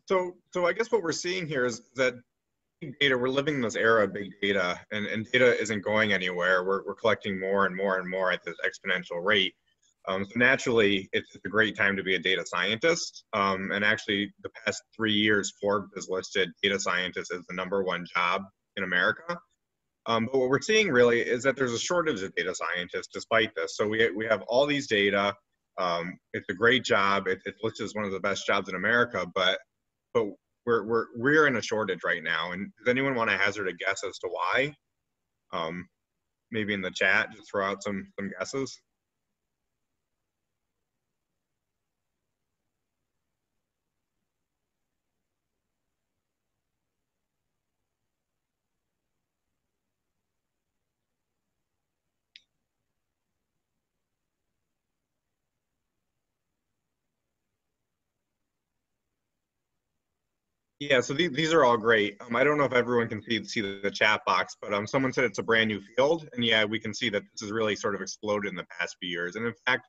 So I guess what we're seeing here is that big data, we're living in this era of big data, and data isn't going anywhere. We're collecting more and more and more at this exponential rate. So naturally, it's a great time to be a data scientist. And actually, the past 3 years, Forbes has listed data scientist as the #1 job in America. But what we're seeing really is that there's a shortage of data scientists despite this. So we have all these data. It's a great job. It's listed as one of the best jobs in America, but we're in a shortage right now. And does anyone want to hazard a guess as to why? Maybe in the chat, just throw out some guesses. Yeah, so these are all great. I don't know if everyone can see the chat box, but someone said it's a brand new field, and yeah, we can see that this has really sort of exploded in the past few years. And in fact,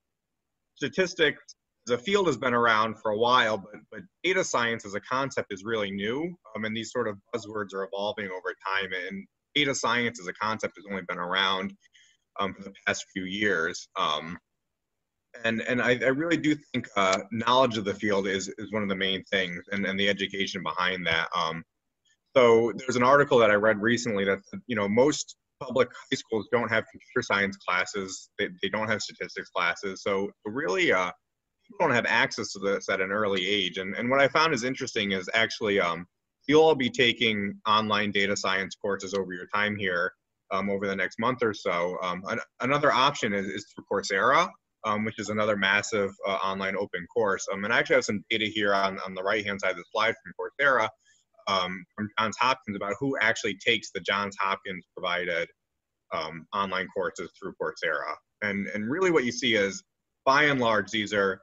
statistics as a field has been around for a while, but data science as a concept is really new, and these sort of buzzwords are evolving over time. And data science as a concept has only been around for the past few years. And I really do think knowledge of the field is one of the main things, and the education behind that. So there's an article that I read recently that, most public high schools don't have computer science classes. They don't have statistics classes. So really, people don't have access to this at an early age. And what I found is interesting is actually you'll all be taking online data science courses over your time here over the next month or so. Another option is through Coursera. Which is another massive online open course. And I actually have some data here on the right-hand side of the slide from Coursera from Johns Hopkins about who actually takes the Johns Hopkins provided online courses through Coursera. And really what you see is, by and large, these are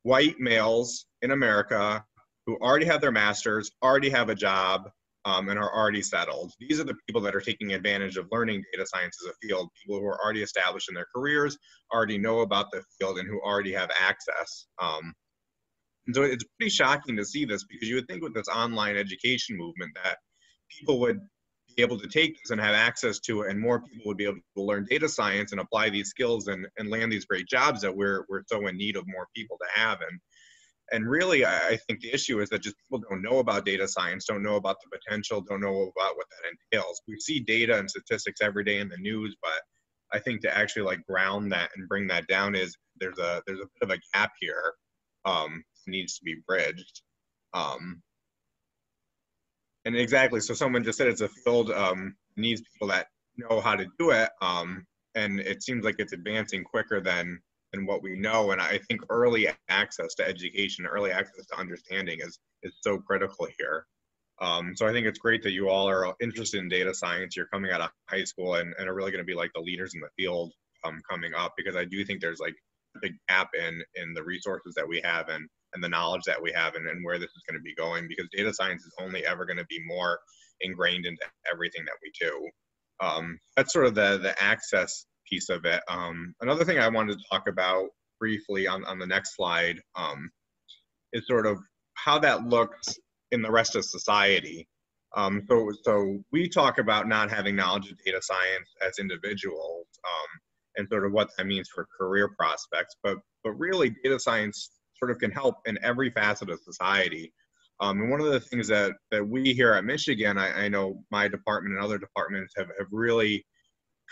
white males in America who already have their masters, already have a job, and are already settled. These are the people that are taking advantage of learning data science as a field, people who are already established in their careers, already know about the field, and who already have access. And so it's pretty shocking to see this, because you would think with this online education movement that people would be able to take this and have access to it, and more people would be able to learn data science and apply these skills and land these great jobs that we're so in need of more people to have. And really, I think the issue is that just people don't know about data science, don't know about the potential, don't know about what that entails. We see data and statistics every day in the news, but I think to actually ground that and bring that down is there's a bit of a gap here that needs to be bridged. And exactly, so someone just said it's a field needs people that know how to do it, and it seems like it's advancing quicker than what we know. And I think early access to education, early access to understanding is so critical here. So I think it's great that you all are interested in data science. You're coming out of high school and are really going to be like the leaders in the field coming up, because I do think there's a big gap in the resources that we have and the knowledge that we have and where this is going to be going, because data science is only ever going to be more ingrained into everything that we do. That's sort of the access piece of it. Another thing I wanted to talk about briefly on the next slide is sort of how that looks in the rest of society. So we talk about not having knowledge of data science as individuals and sort of what that means for career prospects, but really data science sort of can help in every facet of society. And one of the things that we here at Michigan, I know my department and other departments have really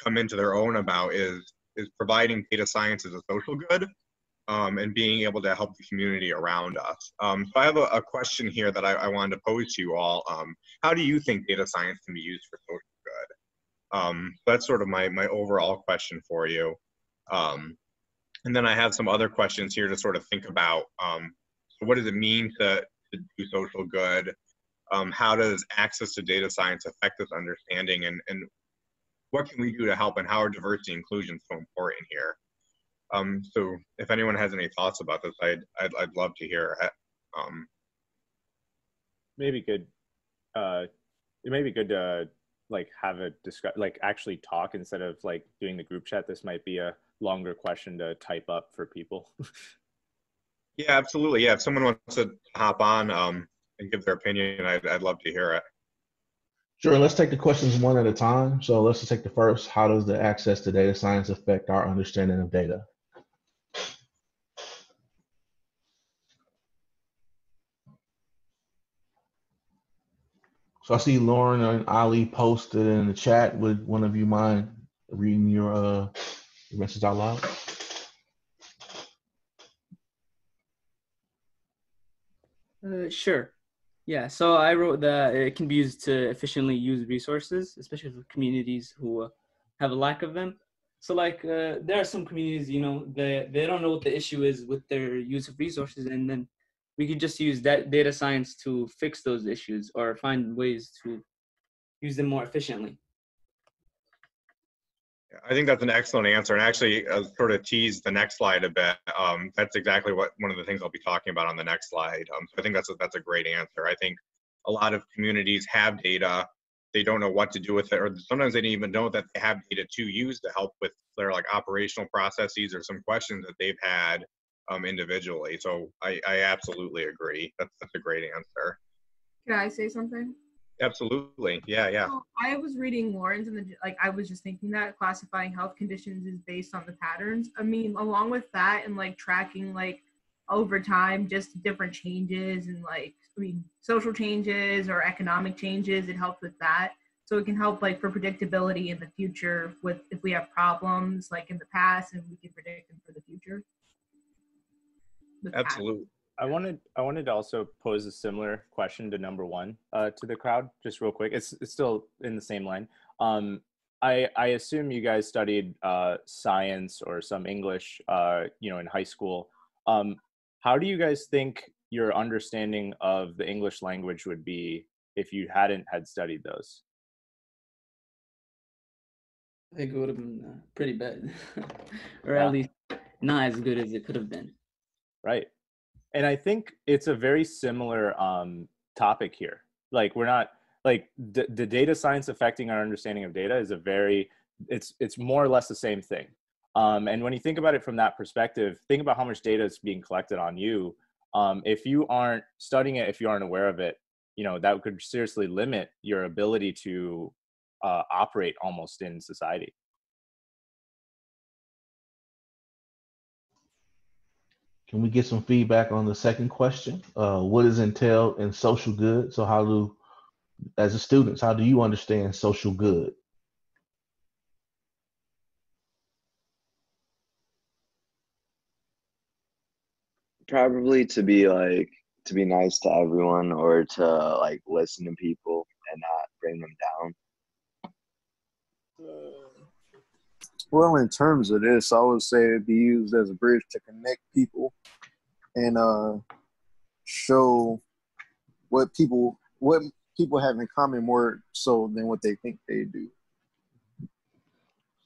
come into their own about is providing data science as a social good and being able to help the community around us. So I have a question here that I wanted to pose to you all. How do you think data science can be used for social good? That's sort of my overall question for you. And then I have some other questions here to sort of think about. So what does it mean to do social good? How does access to data science affect this understanding? And what can we do to help, and how are diversity and inclusion so important here? So if anyone has any thoughts about this, I'd love to hear it. Maybe good. It may be good to have a actually talk instead of doing the group chat. This might be a longer question to type up for people. Yeah, absolutely. Yeah, if someone wants to hop on and give their opinion, I'd love to hear it. Sure, let's take the questions one at a time. So let's just take the first. How does the access to data science affect our understanding of data? So I see Lauren and Ali posted in the chat. Would one of you mind reading your message out loud? Sure. Yeah, so I wrote that it can be used to efficiently use resources, especially for communities who have a lack of them. So like there are some communities, you know, they don't know what the issue is with their use of resources, and then we could just use that data science to fix those issues or find ways to use them more efficiently. I think that's an excellent answer, and actually sort of tease the next slide a bit. That's exactly what one of the things I'll be talking about on the next slide. So I think that's a great answer. I think a lot of communities have data, they don't know what to do with it, or sometimes they don't even know that they have data to use to help with their like operational processes or some questions that they've had individually. So I absolutely agree. That's a great answer. Can I say something? Absolutely. Yeah. So I was reading Lawrence, and I was just thinking that classifying health conditions is based on the patterns. I mean, along with that, and like tracking like over time, just different changes and like, I mean, social changes or economic changes, it helps with that. So it can help like for predictability in the future with if we have problems like in the past, and we can predict them for the future. Absolutely. I wanted to also pose a similar question to number one to the crowd, just real quick. It's still in the same line. I assume you guys studied science or some English, in high school. How do you guys think your understanding of the English language would be if you hadn't had studied those? I think it would have been pretty bad, or at least not as good as it could have been. Right. And I think it's a very similar topic here. Like we're not like the data science affecting our understanding of data is it's more or less the same thing. And when you think about it from that perspective, think about how much data is being collected on you. If you aren't studying it, if you aren't aware of it, that could seriously limit your ability to operate almost in society. Can we get some feedback on the second question? What is entailed in social good? So as a student, how do you understand social good? Probably to be nice to everyone, or to like listen to people and not bring them down. Well, in terms of this, I would say it'd be used as a bridge to connect people and show what people have in common more so than what they think they do.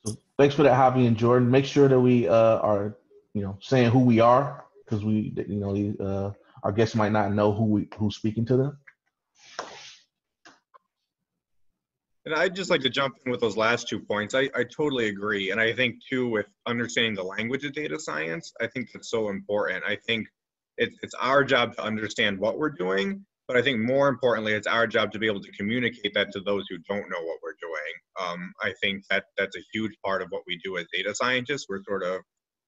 So thanks for that, Javi and Jordan. Make sure that we are, saying who we are, because our guests might not know who's speaking to them. And I'd just like to jump in with those last 2 points. I totally agree. And I think too, with understanding the language of data science, I think that's so important. I think it's our job to understand what we're doing, but I think more importantly, it's our job to be able to communicate that to those who don't know what we're doing. I think that's a huge part of what we do as data scientists. We're sort of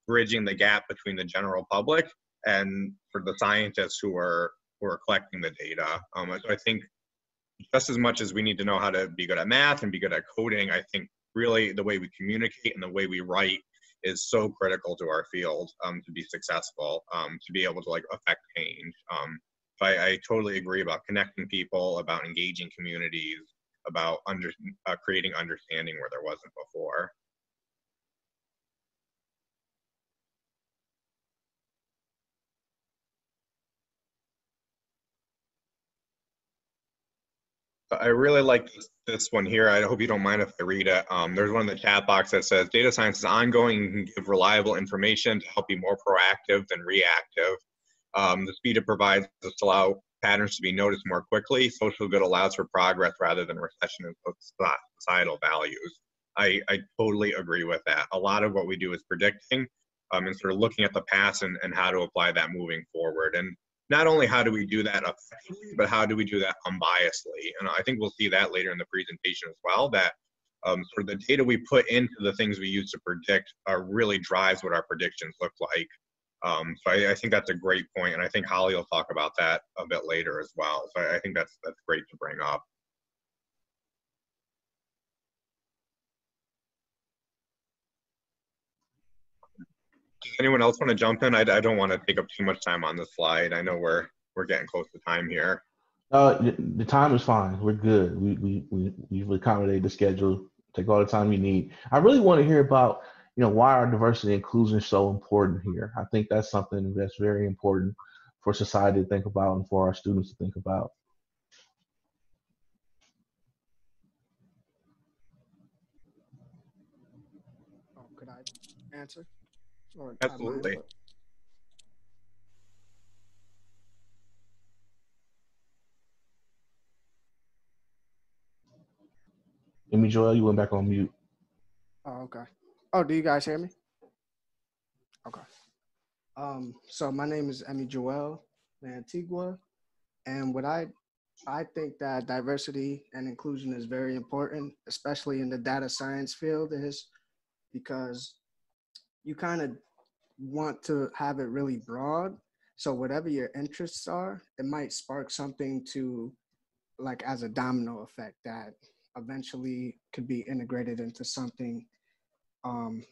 bridging the gap between the general public and for the scientists who are collecting the data. So I think just as much as we need to know how to be good at math and be good at coding, I think really the way we communicate and the way we write is so critical to our field to be successful, to be able to like affect change. So I totally agree about connecting people, about engaging communities, about creating understanding where there wasn't before. I really like this one here. I hope you don't mind if I read it. There's one in the chat box that says, data science is ongoing and can give reliable information to help be more proactive than reactive. The speed it provides us to allow patterns to be noticed more quickly. Social good allows for progress rather than recession and societal values. I totally agree with that. A lot of what we do is predicting and sort of looking at the past and how to apply that moving forward. And not only how do we do that effectively, but how do we do that unbiasedly? And I think we'll see that later in the presentation as well, that sort of the data we put into the things we use to predict really drives what our predictions look like. So I think that's a great point, and I think Holly will talk about that a bit later as well. So I think that's great to bring up. Does anyone else want to jump in? I don't want to take up too much time on this slide. I know we're getting close to time here. The time is fine. We're good. We've accommodated the schedule. Take all the time you need. I really want to hear about, why our diversity and inclusion is so important here. I think that's something that's very important for society to think about and for our students to think about. Oh, could I answer? Or Absolutely. Amy Joel, you went back on mute. Oh, okay. Oh, do you guys hear me? Okay. So my name is Emmy Joel Antigua, and what I think that diversity and inclusion is very important, especially in the data science field, is because you kind of want to have it really broad. So whatever your interests are, it might spark something to, like, as a domino effect that eventually could be integrated into something,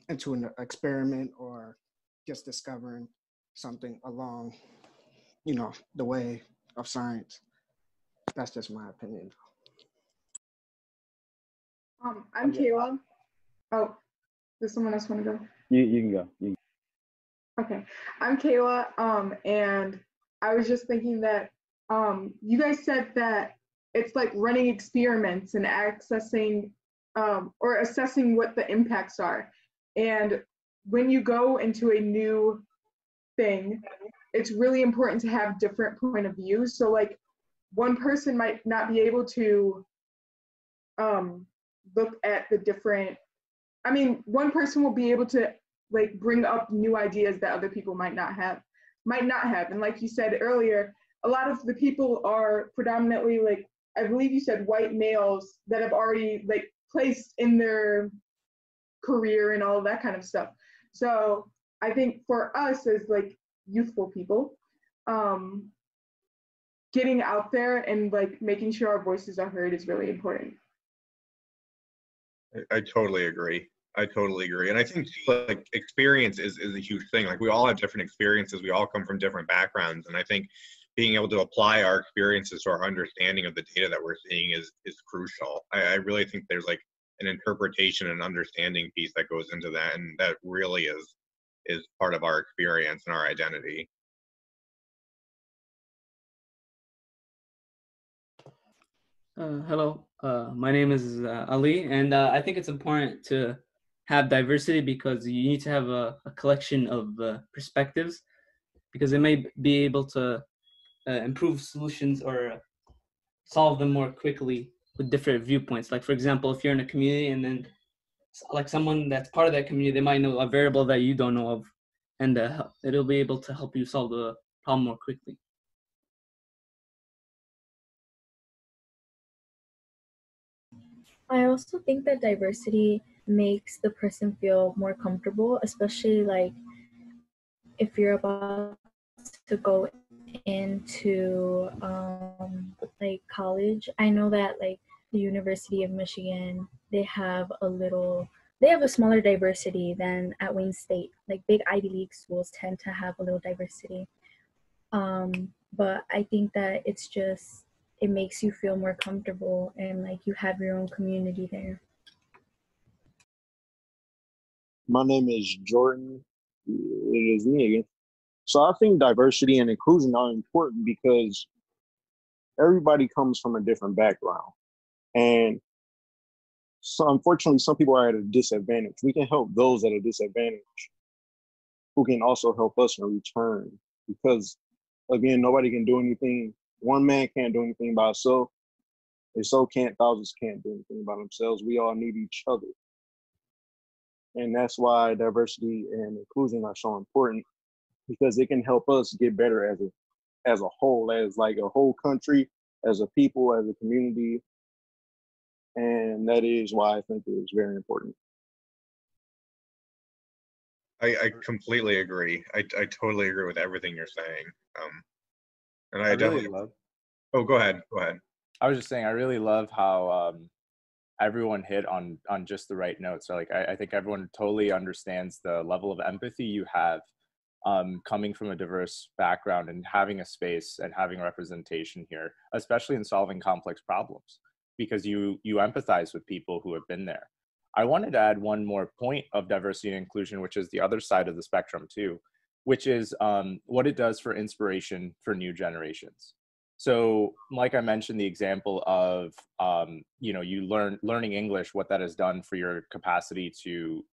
into an experiment, or just discovering something along, the way of science. That's just my opinion. I'm Kayla. Oh, does someone else want to go? You can go. Okay, I'm Kayla. And I was just thinking that you guys said that it's like running experiments and accessing or assessing what the impacts are. And when you go into a new thing, it's really important to have different point of views. So like one person might not be able to look at the different, one person will be able to like bring up new ideas that other people might not have. And like you said earlier, a lot of the people are predominantly, like, I believe you said white males that have already like placed in their career and all of that kind of stuff. So I think for us as like youthful people, getting out there and like making sure our voices are heard is really important. I totally agree. And I think like experience is a huge thing. Like we all have different experiences. We all come from different backgrounds. And I think being able to apply our experiences to our understanding of the data that we're seeing is crucial. I really think there's like an interpretation and understanding piece that goes into that. And that really is part of our experience and our identity. Hello, my name is Ali, and I think it's important to have diversity because you need to have a collection of perspectives, because it may be able to improve solutions or solve them more quickly with different viewpoints. Like, for example, if you're in a community and then like someone that's part of that community, they might know a variable that you don't know of, and it'll be able to help you solve the problem more quickly. I also think that diversity makes the person feel more comfortable, especially like if you're about to go into like college. I know that like the University of Michigan, they have a smaller diversity than at Wayne State. Like big Ivy League schools tend to have a little diversity. But I think that it makes you feel more comfortable and like you have your own community there. My name is Jordan. It is me again. So I think diversity and inclusion are important because everybody comes from a different background. And so unfortunately, some people are at a disadvantage. We can help those at a disadvantage who can also help us in return. Because again, nobody can do anything. One man can't do anything by himself. And so thousands can't do anything by themselves. We all need each other. And that's why diversity and inclusion are so important, because it can help us get better as as a whole, as like a whole country, as a people, as a community. And that is why I think it is very important. I completely agree. I totally agree with everything you're saying. And I really definitely love. Oh, go ahead. Go ahead. I was just saying, I really love how everyone hit on just the right notes. So like, I think everyone totally understands the level of empathy you have coming from a diverse background and having a space and having representation here, especially in solving complex problems, because you empathize with people who have been there. I wanted to add one more point of diversity and inclusion, which is the other side of the spectrum too, which is what it does for inspiration for new generations. So like I mentioned, the example of, you learning English, what that has done for your capacity to,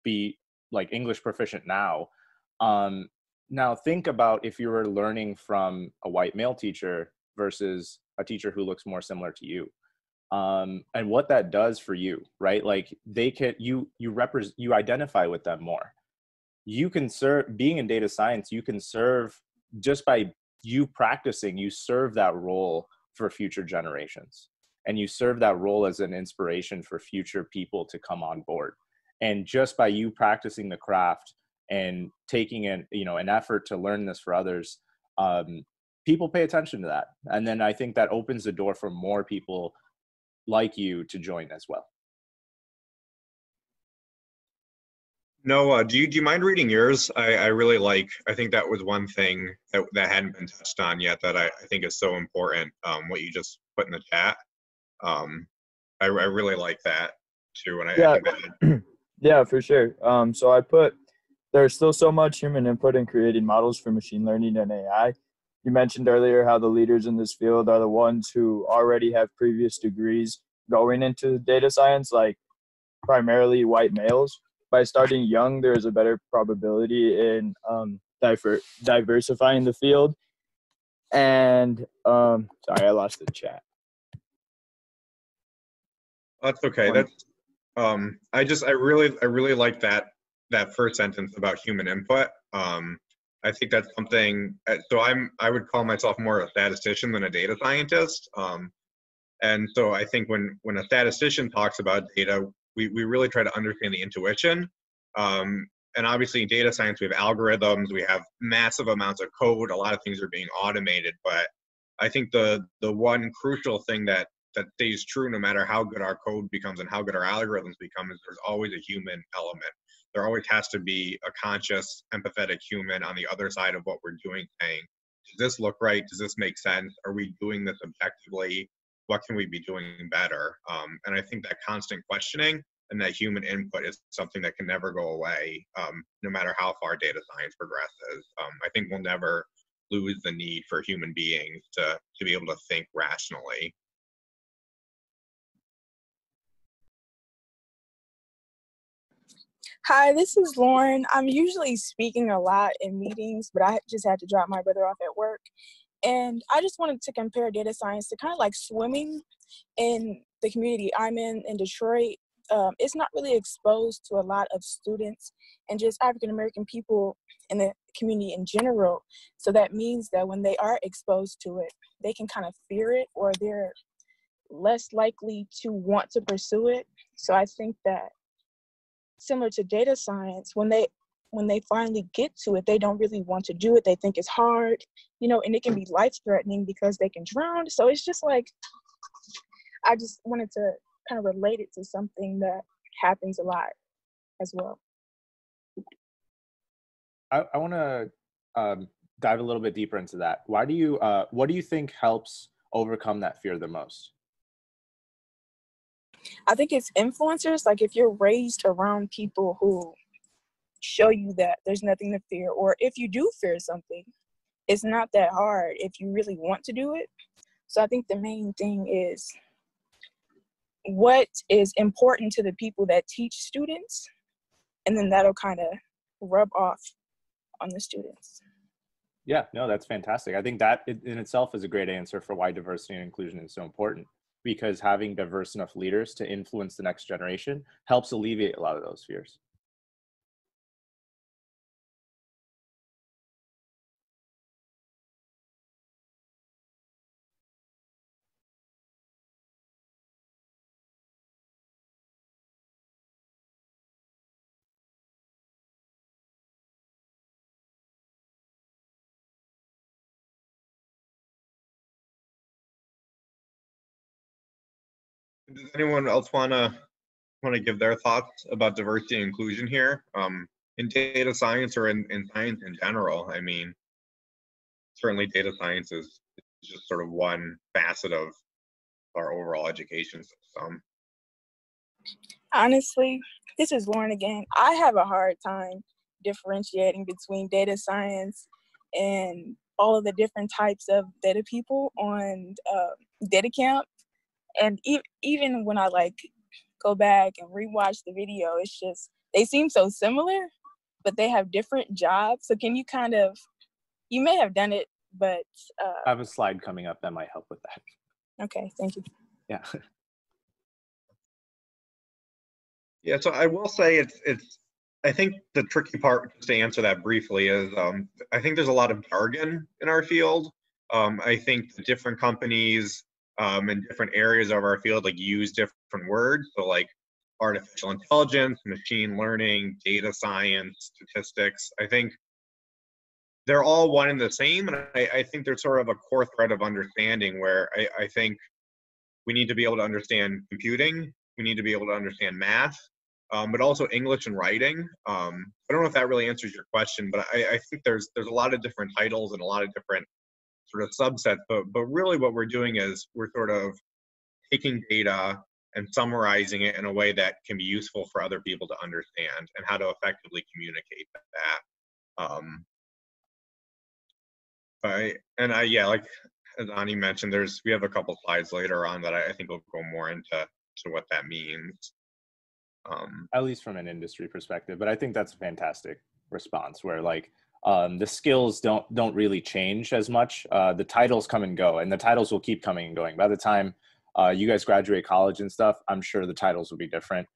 be like English proficient now. Now think about if you were learning from a white male teacher versus a teacher who looks more similar to you. And what that does for you, right? Like they can, you identify with them more. You can serve, being in data science, you can serve just by you practicing, you serve that role for future generations. And you serve that role as an inspiration for future people to come on board. And just by you practicing the craft and taking an effort to learn this for others, people pay attention to that. And then I think that opens the door for more people like you to join as well. No, do you mind reading yours? I really like, I think that was one thing that hadn't been touched on yet that I think is so important, what you just put in the chat. I really like that too. And I think that, yeah, for sure. So I put, there's still so much human input in creating models for machine learning and AI. You mentioned earlier how the leaders in this field are the ones who already have previous degrees going into data science, like primarily white males. By starting young, there is a better probability in diversifying the field. And sorry, I lost the chat. that's okay. That's I really like that first sentence about human input. I think that's something. So I would call myself more a statistician than a data scientist. And so I think when a statistician talks about data, we really try to understand the intuition. And obviously in data science, we have algorithms, we have massive amounts of code, a lot of things are being automated. But I think the one crucial thing that stays true no matter how good our code becomes and how good our algorithms become is there's always a human element. There always has to be a conscious, empathetic human on the other side of what we're doing, saying, does this look right? Does this make sense? Are we doing this objectively? What can we be doing better? And I think that constant questioning and that human input is something that can never go away, no matter how far data science progresses. I think we'll never lose the need for human beings to be able to think rationally. Hi, this is Lauren. I'm usually speaking a lot in meetings, but I just had to drop my brother off at work. And I just wanted to compare data science to kind of like swimming in the community I'm in Detroit. It's not really exposed to a lot of students and just African-American people in the community in general. So that means that when they are exposed to it, they can kind of fear it or they're less likely to want to pursue it. So I think that similar to data science, when they finally get to it, they don't really want to do it. They think it's hard, and it can be life-threatening because they can drown. So it's just like, I just wanted to kind of relate it to something that happens a lot as well. I want to dive a little bit deeper into that. What do you think helps overcome that fear the most? I think it's influencers. Like if you're raised around people who show you that there's nothing to fear, or if you do fear something, it's not that hard if you really want to do it. So I think the main thing is what is important to the people that teach students, and then that'll kind of rub off on the students. Yeah, no, that's fantastic. I think that in itself is a great answer for why diversity and inclusion is so important, because having diverse enough leaders to influence the next generation helps alleviate a lot of those fears. Does anyone else want to give their thoughts about diversity and inclusion here, in data science or in science in general? I mean, certainly data science is just sort of one facet of our overall education system. Honestly, this is Lauren again. I have a hard time differentiating between data science and all of the different types of data people on data camp. And even when I like go back and rewatch the video, it's just, they seem so similar, but they have different jobs. So can you kind of, you may have done it, but I have a slide coming up that might help with that. Okay, thank you. Yeah. Yeah, so I will say it's I think the tricky part, just to answer that briefly, is I think there's a lot of jargon in our field. I think the different companies in different areas of our field like use different words. So like artificial intelligence, machine learning, data science, statistics. I think they're all one and the same, and I think there's sort of a core thread of understanding where I think we need to be able to understand computing, we need to be able to understand math, but also English and writing. I don't know if that really answers your question, but I think there's a lot of different titles and a lot of different sort of subsets, but really what we're doing is we're sort of taking data and summarizing it in a way that can be useful for other people to understand and how to effectively communicate that. Yeah, like as Ani mentioned, we have a couple slides later on that I think will go more into what that means. At least from an industry perspective, but I think that's a fantastic response where like the skills don't really change as much. The titles come and go, and the titles will keep coming and going. By the time you guys graduate college and stuff, I'm sure the titles will be different.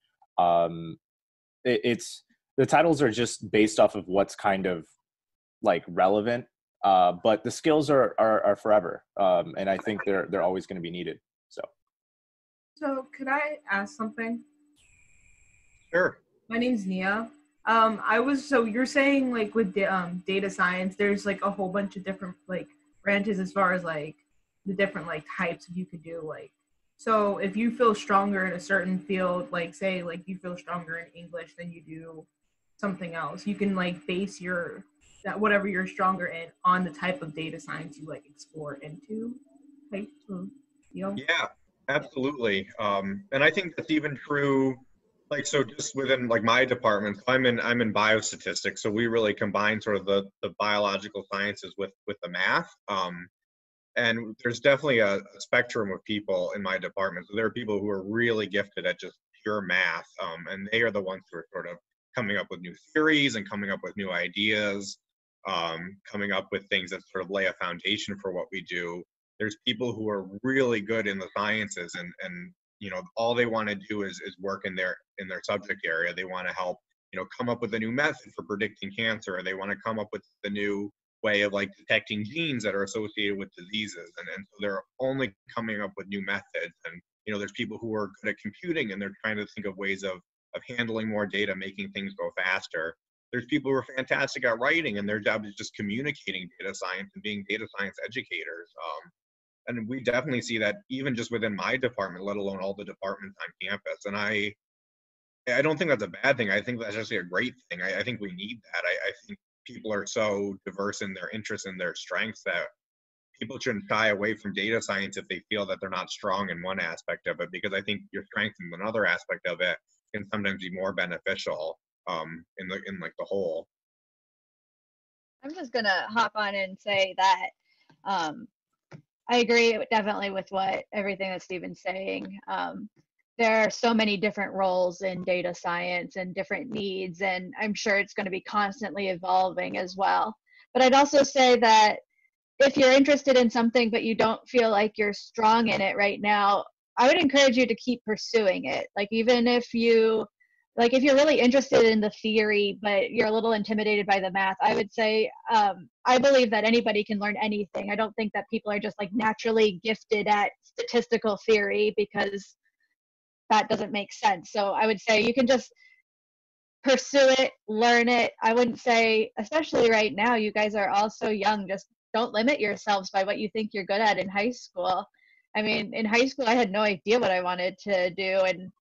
It's the titles are just based off of what's kind of like relevant, but the skills are forever, and I think they're always going to be needed. So could I ask something? Sure. My name's Nia. So you're saying like with data science, there's like a whole bunch of different like branches as far as like the different like types you could do. Like, so if you feel stronger in a certain field, like say like you feel stronger in English than you do something else, you can like base that whatever you're stronger in on the type of data science you like explore into. Like, Yeah, absolutely. And I think that's even true. Like, so just within like my department, I'm in biostatistics, so we really combine sort of the biological sciences with the math. And there's definitely a spectrum of people in my department. So there are people who are really gifted at just pure math, and they are the ones who are sort of coming up with new theories and coming up with new ideas, coming up with things that sort of lay a foundation for what we do. There's people who are really good in the sciences, and you know, all they want to do is work in their subject area. They want to help, you know, come up with a new method for predicting cancer, or they want to come up with the new way of like detecting genes that are associated with diseases, and so they're only coming up with new methods. And you know, there's people who are good at computing, and they're trying to think of ways of handling more data, making things go faster. There's people who are fantastic at writing, and their job is just communicating data science and being data science educators. And we definitely see that even just within my department, let alone all the departments on campus. And I don't think that's a bad thing. I think that's actually a great thing. I think we need that. I think people are so diverse in their interests and their strengths that people shouldn't shy away from data science if they feel that they're not strong in one aspect of it, because I think your strength in another aspect of it can sometimes be more beneficial in like the whole. I'm just gonna hop on and say that I agree definitely with everything that Stephen's saying. There are so many different roles in data science and different needs, and I'm sure it's going to be constantly evolving as well. But I'd also say that if you're interested in something but you don't feel like you're strong in it right now, I would encourage you to keep pursuing it. Like, even if you're really interested in the theory but you're a little intimidated by the math, I would say I believe that anybody can learn anything. I don't think that people are just like naturally gifted at statistical theory, because that doesn't make sense. So I would say you can just pursue it, learn it. I wouldn't say, especially right now, you guys are all so young, just don't limit yourselves by what you think you're good at in high school. I mean, in high school, I had no idea what I wanted to do. And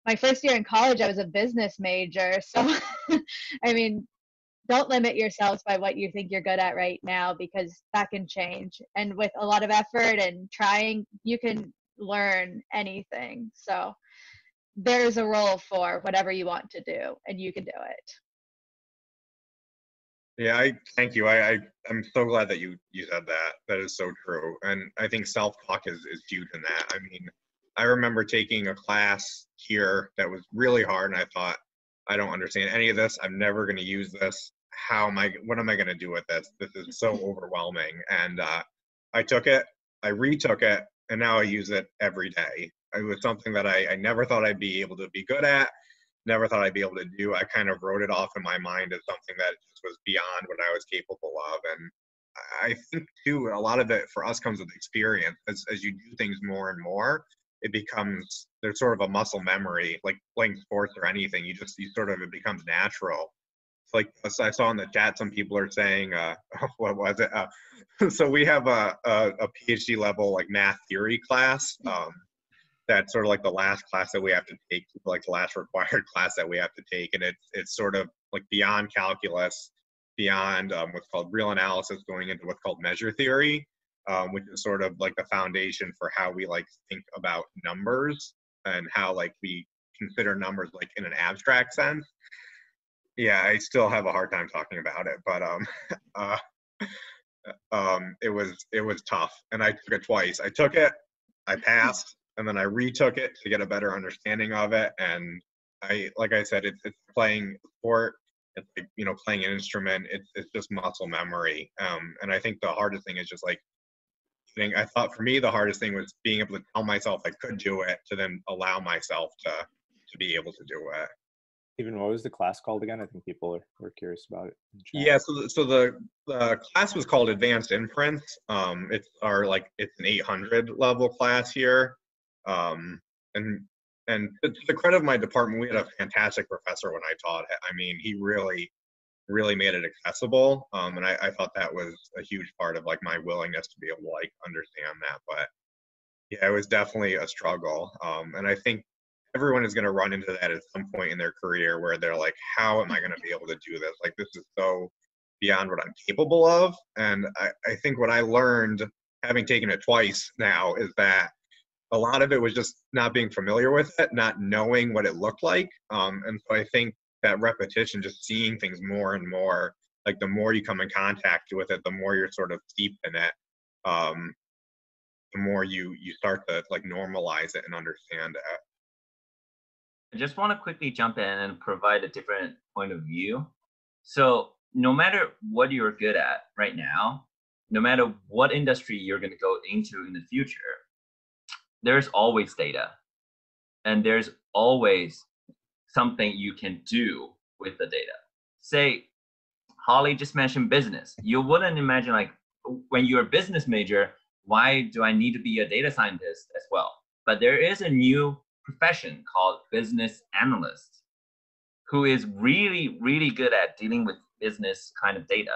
my first year in college, I was a business major. So, I mean, don't limit yourselves by what you think you're good at right now, because that can change. And with a lot of effort and trying, you can learn anything. So there's a role for whatever you want to do, and you can do it. Yeah, I thank you. I'm so glad that you said that. That is so true. And I think self-talk is huge in that. I mean, I remember taking a class here that was really hard, and I thought, I don't understand any of this. I'm never going to use this. What am I going to do with this? This is so overwhelming. And I took it, I retook it, and now I use it every day. It was something that I never thought I'd be able to be good at, never thought I'd be able to do. I kind of wrote it off in my mind as something that just was beyond what I was capable of. And I think too, a lot of it for us comes with experience. As you do things more and more, there's sort of a muscle memory, like playing sports or anything. It becomes natural. It's like, as I saw in the chat, some people are saying, what was it? So we have a PhD level like math theory class. That's sort of like the last class that we have to take, like the last required class that we have to take. And it's sort of like beyond calculus, beyond what's called real analysis, going into what's called measure theory, which is sort of like the foundation for how we like think about numbers and how like we consider numbers like in an abstract sense. Yeah, I still have a hard time talking about it, but it was tough, and I took it twice. I took it, I passed, and then I retook it to get a better understanding of it. And like I said, it's playing sport, it's like, playing an instrument. It's just muscle memory. And I think the hardest thing is just like, I thought for me the hardest thing was being able to tell myself I could do it, to then allow myself to be able to do it. Even what was the class called again? I think people were curious about it. Yeah, so the class was called Advanced Inference. It's an 800 level class here. And to the credit of my department, we had a fantastic professor when I taught it. I mean, he really made it accessible. And I thought that was a huge part of like my willingness to be able to like understand that. But yeah, it was definitely a struggle. And I think everyone is going to run into that at some point in their career where they're like, how am I going to be able to do this? Like, this is so beyond what I'm capable of. And I think what I learned, having taken it twice now, is that a lot of it was just not being familiar with it, not knowing what it looked like. And so I think that repetition, just seeing things more and more, like the more you come in contact with it, the more you're sort of steeped in it, the more you start to like normalize it and understand it. I just want to quickly jump in and provide a different point of view. So no matter what you're good at right now, no matter what industry you're going to go into in the future, there's always data, and there's always something you can do with the data. Say, Holly just mentioned business. You wouldn't imagine, like, when you're a business major, why do I need to be a data scientist as well? But there is a new profession called business analyst, who is really, really good at dealing with business kind of data.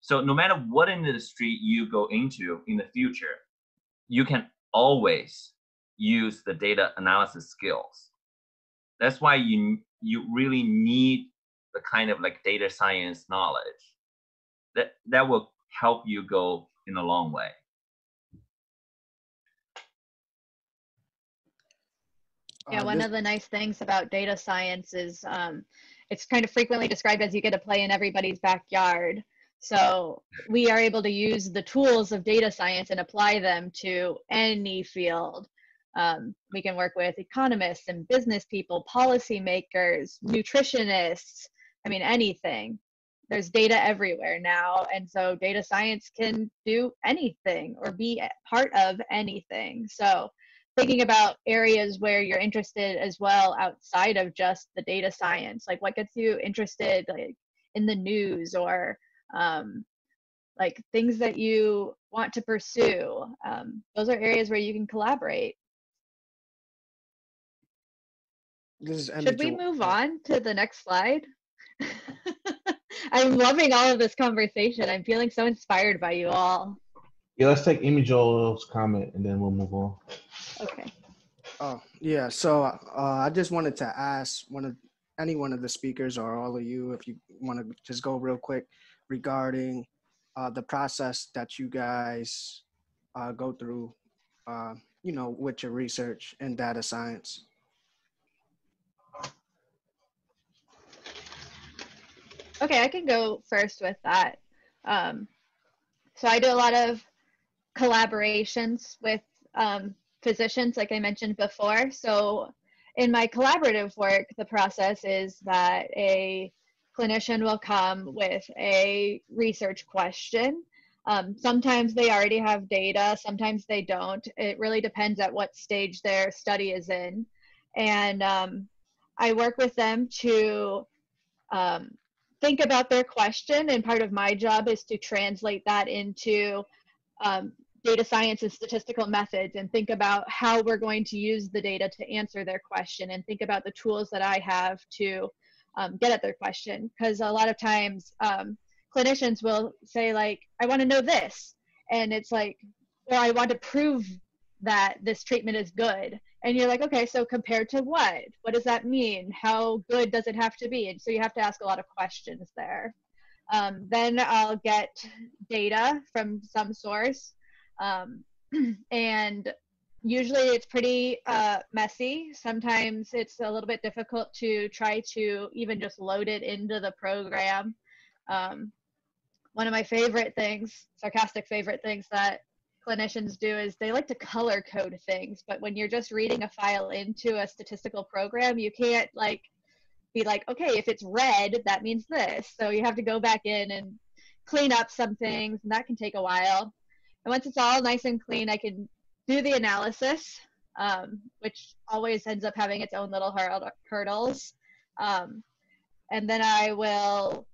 So no matter what industry you go into in the future, you can always use the data analysis skills. That's why you really need the kind of like data science knowledge that will help you go in a long way. Yeah, one of the nice things about data science is it's kind of frequently described as you get to play in everybody's backyard. So we are able to use the tools of data science and apply them to any field. We can work with economists and business people, policymakers, nutritionists, I mean, anything. There's data everywhere now. And so data science can do anything or be part of anything. So thinking about areas where you're interested as well outside of just the data science, like what gets you interested like in the news, or like things that you want to pursue. Those are areas where you can collaborate. Should we move on to the next slide? I'm loving all of this conversation. I'm feeling so inspired by you all. Yeah, let's take Amy Joel's comment and then we'll move on. Okay. Oh, yeah. So I just wanted to ask any one of the speakers or all of you, if you want to just go real quick regarding the process that you guys go through, with your research in data science. Okay, I can go first with that. So I do a lot of collaborations with physicians, like I mentioned before. So in my collaborative work, the process is that a clinician will come with a research question. Sometimes they already have data, sometimes they don't. It really depends at what stage their study is in. And I work with them to think about their question, and part of my job is to translate that into data science and statistical methods, and think about how we're going to use the data to answer their question, and think about the tools that I have to get at their question. Because a lot of times clinicians will say, like, I want to know this, and it's like, well, I want to prove that this treatment is good. And you're like, okay, so compared to what? What does that mean? How good does it have to be? And so you have to ask a lot of questions there. Then I'll get data from some source. And usually it's pretty messy. Sometimes it's a little bit difficult to try to even just load it into the program. One of my favorite things, sarcastic favorite things that clinicians do is they like to color code things, but when you're just reading a file into a statistical program, you can't like be like, okay, if it's red, that means this. So you have to go back in and clean up some things, and that can take a while. And once it's all nice and clean, I can do the analysis, which always ends up having its own little hurdles. And then I will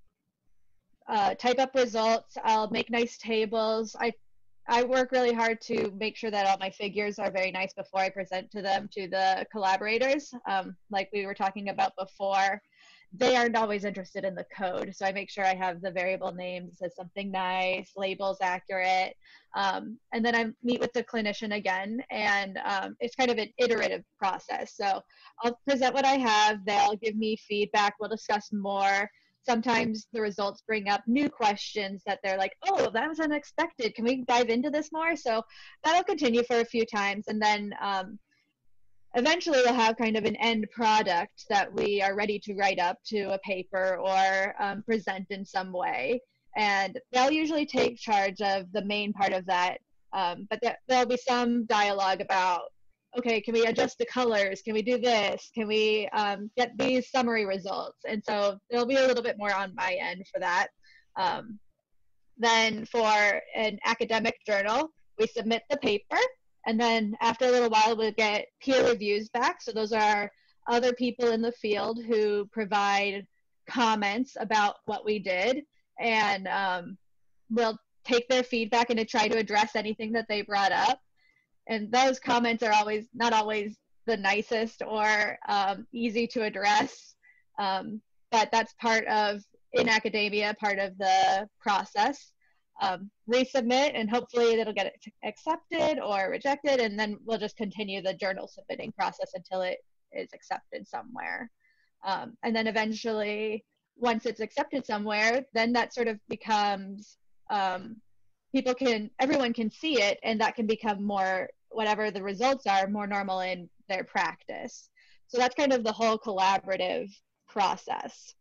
type up results. I'll make nice tables. I work really hard to make sure that all my figures are very nice before I present to them, to the collaborators. Like we were talking about before, they aren't always interested in the code. So I make sure I have the variable names as something nice, labels accurate. And then I meet with the clinician again, and it's kind of an iterative process. So I'll present what I have, they'll give me feedback, we'll discuss more. Sometimes the results bring up new questions that they're like, oh, that was unexpected. Can we dive into this more? So that'll continue for a few times. And then eventually we'll have kind of an end product that we are ready to write up to a paper or present in some way. And they'll usually take charge of the main part of that. But there'll be some dialogue about, okay, can we adjust the colors? Can we do this? Can we get these summary results? And so there'll be a little bit more on my end for that. Then for an academic journal, we submit the paper, and then after a little while, we'll get peer reviews back. So those are other people in the field who provide comments about what we did, and we'll take their feedback and to try to address anything that they brought up. And those comments are not always the nicest or easy to address, but that's part of, in academia, part of the process. Resubmit, and hopefully it'll get accepted or rejected, and then we'll just continue the journal submitting process until it is accepted somewhere. And then eventually, once it's accepted somewhere, then that sort of becomes, everyone can see it, and that can become more, whatever the results are, more normal in their practice. So that's kind of the whole collaborative process.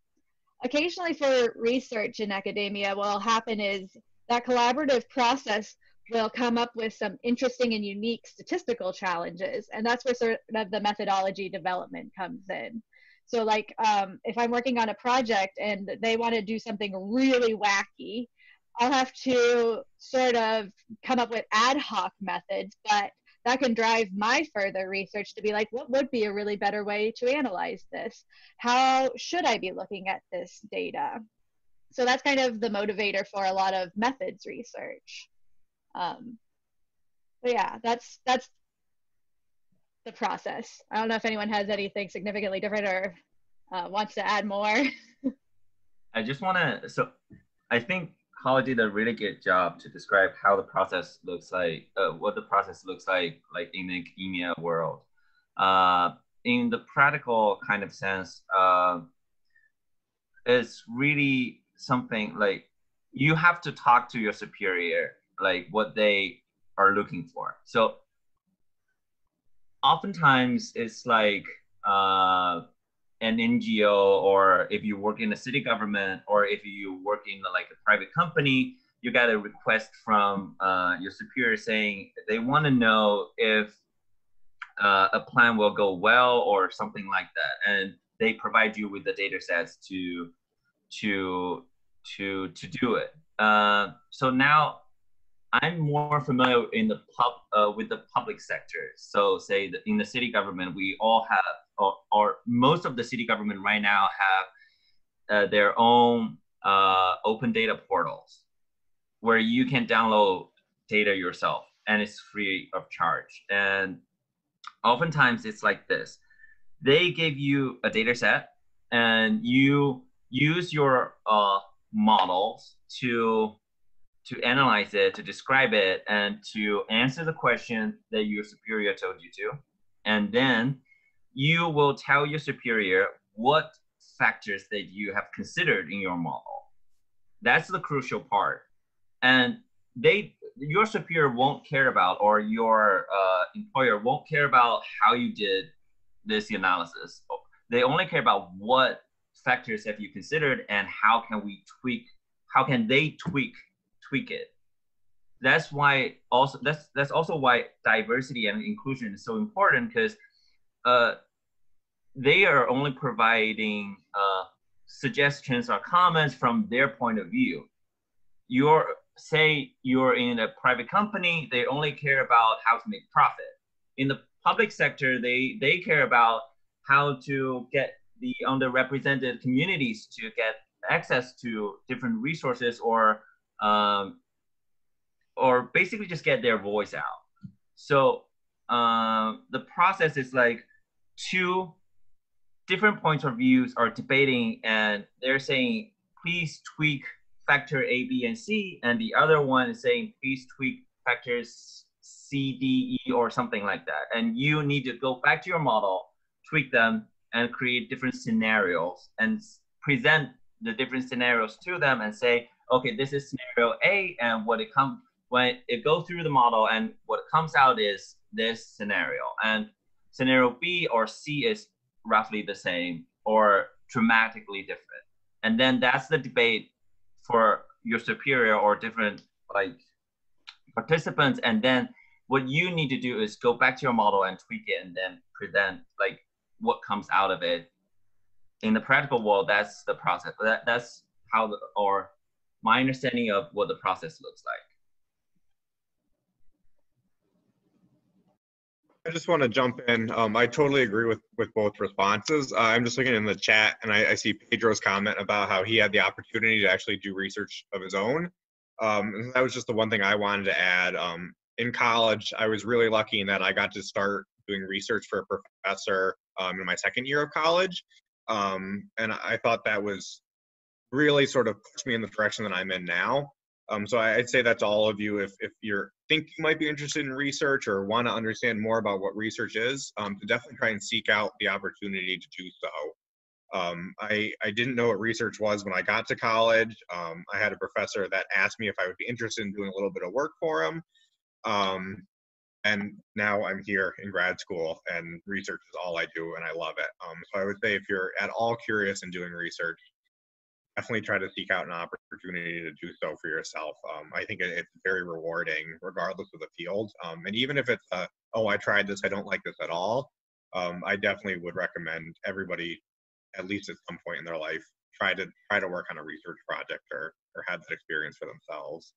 Occasionally for research in academia, what will happen is that collaborative process will come up with some interesting and unique statistical challenges, and that's where sort of the methodology development comes in. So like if I'm working on a project and they want to do something really wacky, I'll have to sort of come up with ad hoc methods, but that can drive my further research to be like, what would be a really better way to analyze this? How should I be looking at this data? So that's kind of the motivator for a lot of methods research. But yeah, that's the process. I don't know if anyone has anything significantly different or wants to add more. I just want to, so I think college did a really good job to describe how the process looks like, what the process looks like in the academia world. In the practical kind of sense, it's really something like you have to talk to your superior, like what they are looking for. So oftentimes it's like an NGO, or if you work in a city government, or if you work in like a private company, you got a request from your superior saying they want to know if a plan will go well or something like that, and they provide you with the data sets to do it. So now I'm more familiar in the with the public sector. So say in the city government, we all have, or most of the city government right now have their own open data portals where you can download data yourself, and it's free of charge. And oftentimes it's like this. They give you a data set, and you use your models to analyze it, to describe it, and to answer the question that your superior told you to. And then you will tell your superior what factors that you have considered in your model. That's the crucial part. And your superior won't care about, or your employer won't care about how you did this analysis. They only care about what factors have you considered, and how can they tweak it. That's why also that's also why diversity and inclusion is so important, because they are only providing suggestions or comments from their point of view. Say you're in a private company, they only care about how to make profit. In the public sector, they care about how to get the underrepresented communities to get access to different resources, or basically just get their voice out. So the process is like two different points of views are debating, and they're saying, please tweak factor A, B, and C, and the other one is saying, please tweak factors C, D, E, or something like that. And you need to go back to your model, tweak them, and create different scenarios, and present the different scenarios to them, and say, okay, this is scenario A, and when it goes through the model, and what comes out is this scenario, and scenario B or C is roughly the same or dramatically different. And then that's the debate for your superior or different like participants. And then what you need to do is go back to your model and tweak it, and then present like what comes out of it. In the practical world, that's the process. That's how or my understanding of what the process looks like. I just want to jump in. I totally agree with both responses. I'm just looking in the chat, and I see Pedro's comment about how he had the opportunity to actually do research of his own. And that was just the one thing I wanted to add. In college, I was really lucky in that I got to start doing research for a professor in my second year of college. And I thought that was really sort of pushed me in the direction that I'm in now. So I'd say that to all of you, if you're think you might be interested in research or want to understand more about what research is, to definitely try and seek out the opportunity to do so. I didn't know what research was when I got to college. I had a professor that asked me if I would be interested in doing a little bit of work for him. And now I'm here in grad school, and research is all I do, and I love it. So I would say if you're at all curious in doing research, definitely try to seek out an opportunity to do so for yourself. I think it's very rewarding regardless of the field. And even if it's oh, I tried this, I don't like this at all, I definitely would recommend everybody, at least at some point in their life, try to work on a research project or have that experience for themselves.